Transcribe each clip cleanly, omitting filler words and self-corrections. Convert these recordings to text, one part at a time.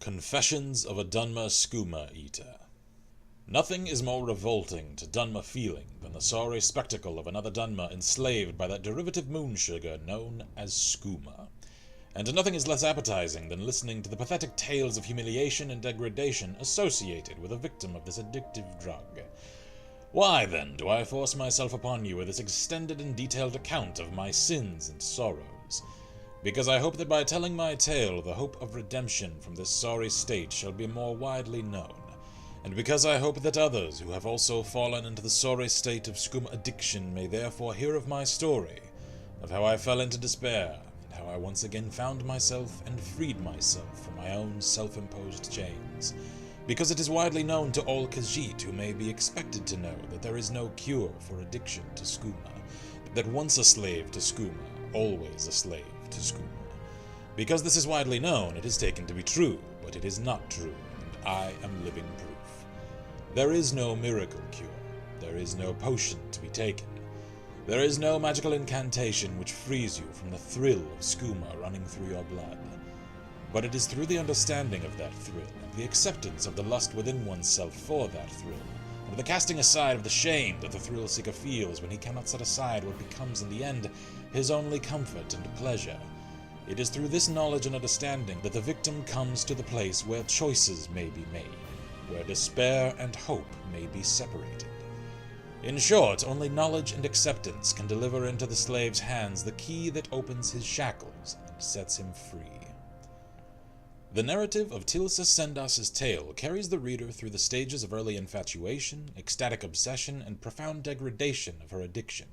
Confessions of a Dunmer Skooma Eater. Nothing is more revolting to Dunmer feeling than the sorry spectacle of another Dunmer enslaved by that derivative moon sugar known as skooma. And nothing is less appetizing than listening to the pathetic tales of humiliation and degradation associated with a victim of this addictive drug. Why, then, do I force myself upon you with this extended and detailed account of my sins and sorrows? Because I hope that by telling my tale, the hope of redemption from this sorry state shall be more widely known, and because I hope that others who have also fallen into the sorry state of skooma addiction may therefore hear of my story, of how I fell into despair, and how I once again found myself and freed myself from my own self-imposed chains. Because it is widely known to all Khajiit who may be expected to know that there is no cure for addiction to skooma, that once a slave to skooma, always a slave to skooma. Because this is widely known, it is taken to be true, but it is not true, and I am living proof. There is no miracle cure. There is no potion to be taken. There is no magical incantation which frees you from the thrill of skooma running through your blood. But it is through the understanding of that thrill, and the acceptance of the lust within oneself for that thrill, and the casting aside of the shame that the thrill-seeker feels when he cannot set aside what becomes in the end his only comfort and pleasure. It is through this knowledge and understanding that the victim comes to the place where choices may be made, where despair and hope may be separated. In short, only knowledge and acceptance can deliver into the slave's hands the key that opens his shackles and sets him free. The narrative of Tilsa Sendas's tale carries the reader through the stages of early infatuation, ecstatic obsession, and profound degradation of her addiction,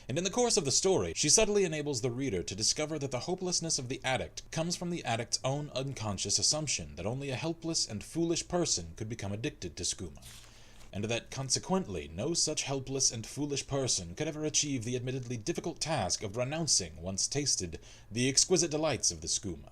and in the course of the story, she subtly enables the reader to discover that the hopelessness of the addict comes from the addict's own unconscious assumption that only a helpless and foolish person could become addicted to skooma, and that, consequently, no such helpless and foolish person could ever achieve the admittedly difficult task of renouncing, once tasted, the exquisite delights of the skooma.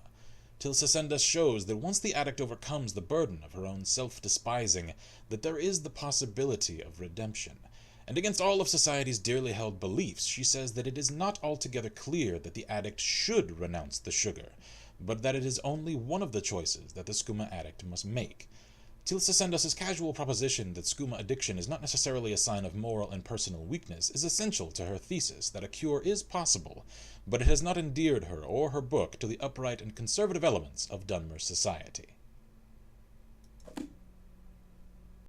Tilsa Sendas shows that once the addict overcomes the burden of her own self-despising, that there is the possibility of redemption. And against all of society's dearly held beliefs, she says that it is not altogether clear that the addict should renounce the sugar, but that it is only one of the choices that the skooma addict must make. Tilsa Sendas's casual proposition that skooma addiction is not necessarily a sign of moral and personal weakness is essential to her thesis that a cure is possible, but it has not endeared her or her book to the upright and conservative elements of Dunmer society.